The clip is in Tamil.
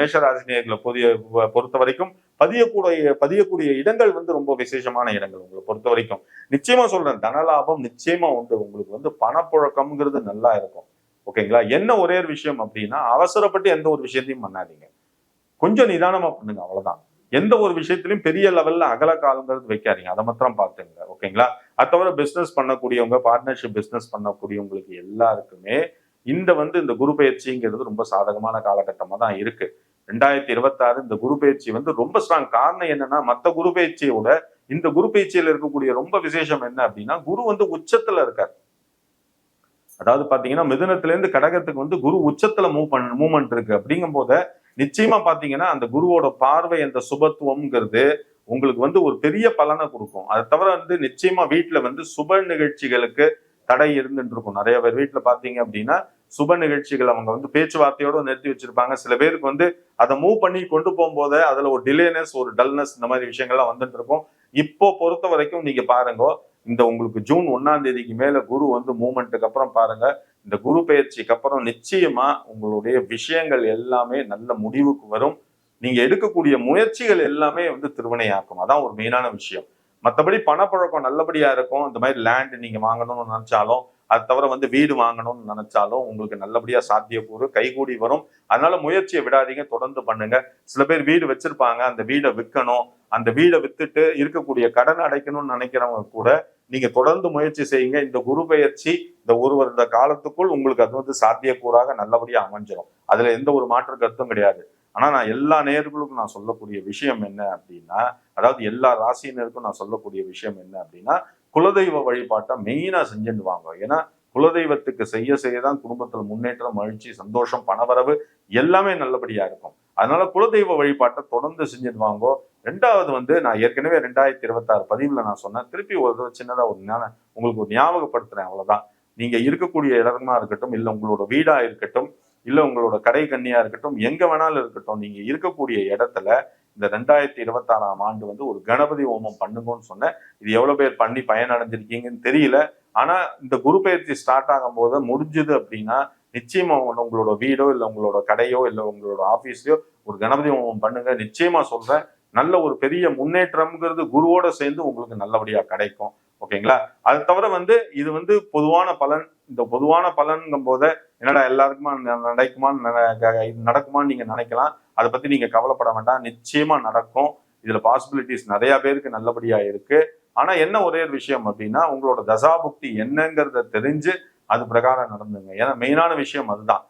மேஷராசினியர்களை பொறுத்த வரைக்கும் பதியக்கூடிய இடங்கள் வந்து ரொம்ப விசேஷமான இடங்கள். உங்களை பொறுத்த வரைக்கும் நிச்சயமா சொல்றேன், தனலாபம் நிச்சயமா உண்டு. உங்களுக்கு வந்து பணப்புழக்கம்ங்கிறது நல்லா இருக்கும். ஓகேங்களா? என்ன ஒரே ஒரு விஷயம் அப்படின்னா, அவசரப்பட்டு எந்த ஒரு விஷயத்தையும் பண்ணாதீங்க. கொஞ்சம் நிதானமா பண்ணுங்க, அவ்வளவுதான். எந்த ஒரு விஷயத்திலையும் பெரிய லெவல்ல அகல காலங்கிறது வைக்காதீங்க. அதை மாத்திரம் பார்த்துங்க. ஓகேங்களா? அது தவிர பிசினஸ் பண்ணக்கூடியவங்க, பார்ட்னர்ஷிப் பிசினஸ் பண்ணக்கூடியவங்களுக்கு எல்லாருக்குமே இந்த குரு பயிற்சிங்கிறது ரொம்ப சாதகமான காலகட்டமா தான் இருக்கு. 2026 இந்த குரு பயிற்சி வந்து ரொம்ப ஸ்ட்ராங். காரணம் என்னன்னா, மத்த குரு பயிற்சியோட இந்த குரு பயிற்சியில இருக்கக்கூடிய ரொம்ப விசேஷம் என்ன அப்படின்னா, குரு வந்து உச்சத்துல இருக்காரு. அதாவது பாத்தீங்கன்னா, மிதுனத்துல இருந்து கடகத்துக்கு வந்து குரு உச்சத்துல மூவ்மெண்ட் இருக்கு. அப்படிங்கும் போது நிச்சயமா பாத்தீங்கன்னா, அந்த குருவோட பார்வை, அந்த சுபத்துவம்ங்கிறது உங்களுக்கு வந்து ஒரு பெரிய பலனை கொடுக்கும். அதை தவிர வந்து நிச்சயமா வீட்டுல வந்து சுப நிகழ்ச்சிகளுக்கு தடை இருந்துட்டு இருக்கும். நிறைய பேர் வீட்டுல பாத்தீங்க அப்படின்னா, சுப நிகழ்ச்சிகள் அவங்க வந்து பேச்சுவார்த்தையோட நிறுத்தி வச்சிருப்பாங்க. சில பேருக்கு வந்து அதை மூவ் பண்ணி கொண்டு போகும்போது அதுல ஒரு டிலேனஸ், ஒரு டல்னஸ், இந்த மாதிரி விஷயங்கள்லாம் வந்துட்டு இருக்கும். இப்போ பொறுத்த வரைக்கும் நீங்க பாருங்க, உங்களுக்கு ஜூன் 1ஆம் தேதிக்கு மேல குரு வந்து மூவ்மெண்ட்டுக்கு அப்புறம் பாருங்க, இந்த குரு பயிற்சிக்கு அப்புறம் நிச்சயமா உங்களுடைய விஷயங்கள் எல்லாமே நல்ல முடிவுக்கு வரும். நீங்க எடுக்கக்கூடிய முயற்சிகள் எல்லாமே வந்து திருவினையாக்கும். அதான் ஒரு மெயினான விஷயம். மற்றபடி பணப்பழக்கம் நல்லபடியா இருக்கும். இந்த மாதிரி லேண்ட் நீங்க வாங்கணும்னு நினைச்சாலும், அது தவிர வந்து வீடு வாங்கணும்னு நினைச்சாலும் உங்களுக்கு நல்லபடியா சாத்தியக்கூறு கைகூடி வரும். அதனால முயற்சியை விடாதீங்க, தொடர்ந்து பண்ணுங்க. சில பேர் வீடு வச்சிருப்பாங்க, அந்த வீடை விற்கணும், அந்த வீடை வித்துட்டு இருக்கக்கூடிய கடன் அடைக்கணும்னு நினைக்கிறவங்க கூட நீங்க தொடர்ந்து முயற்சி செய்யுங்க. இந்த குரு பயிற்சி இந்த ஒரு வருட காலத்துக்குள் உங்களுக்கு அது வந்து சாத்தியக்கூறாக நல்லபடியா அமைஞ்சிடும். அதுல எந்த ஒரு மாற்று கருத்தும் கிடையாது. ஆனா நான் எல்லா நேயர்களுக்கும் நான் சொல்லக்கூடிய விஷயம் என்ன அப்படின்னா, அதாவது எல்லா ராசியினருக்கும் நான் சொல்லக்கூடிய விஷயம் என்ன அப்படின்னா, குலதெய்வ வழிபாட்டை மெயினா செஞ்சுட்டு வாங்க. ஏன்னா குலதெய்வத்துக்கு செய்யதான் குடும்பத்துல முன்னேற்றம், மகிழ்ச்சி, சந்தோஷம், பணவரவு எல்லாமே நல்லபடியா இருக்கும். அதனால குலதெய்வ வழிபாட்டை தொடர்ந்து செஞ்சுட்டு வாங்கோ. 2வது வந்து நான் ஏற்கனவே 2026 பதிவுல நான் சொன்னேன். திருப்பி ஒரு சின்னதா உங்களுக்கு ஒரு ஞாபகப்படுத்துறேன், அவ்வளவுதான். நீங்க இருக்கக்கூடிய இடமா இருக்கட்டும், இல்ல உங்களோட வீடா இருக்கட்டும், இல்ல உங்களோட கடை கண்ணியா இருக்கட்டும், எங்க வேணாலும் இருக்கட்டும், நீங்க இருக்கக்கூடிய இடத்துல இந்த 2026ஆம் ஆண்டு வந்து ஒரு கணபதி ஹோமம் பண்ணுங்கன்னு சொன்னேன். இது எவ்வளவு பேர் பண்ணி பயனடைஞ்சிருக்கீங்கன்னு தெரியல. ஆனா இந்த குரு பயிற்சி ஸ்டார்ட் ஆகும் போது முடிஞ்சது அப்படின்னா, நிச்சயமா உங்களோட வீடோ, இல்ல உங்களோட கடையோ, இல்ல உங்களோட ஆபீஸ்லயோ ஒரு கணபதி ஹோமம் பண்ணுங்க. நிச்சயமா சொல்றேன், நல்ல ஒரு பெரிய முன்னேற்றம்ங்கிறது குருவோட சேர்ந்து உங்களுக்கு நல்லபடியா கிடைக்கும். ஓகேங்களா? அது தவிர வந்து இது வந்து பொதுவான பலன். இந்த பொதுவான பலன்ங்கும் போது என்னடா எல்லாருக்குமா நடக்குமான்னு நீங்க நினைக்கலாம். அதை பத்தி நீங்க கவலைப்பட வேண்டாம். நிச்சயமா நடக்கும். இதுல பாசிபிலிட்டிஸ் நிறைய பேருக்கு நல்லபடியா இருக்கு. ஆனா என்ன ஒரே ஒரு விஷயம் அப்படின்னா, உங்களோட தசாபுக்தி என்னங்கிறத தெரிஞ்சு அது பிரகாரம் நடந்துங்க. ஏன்னா மெயினான விஷயம் அதுதான்.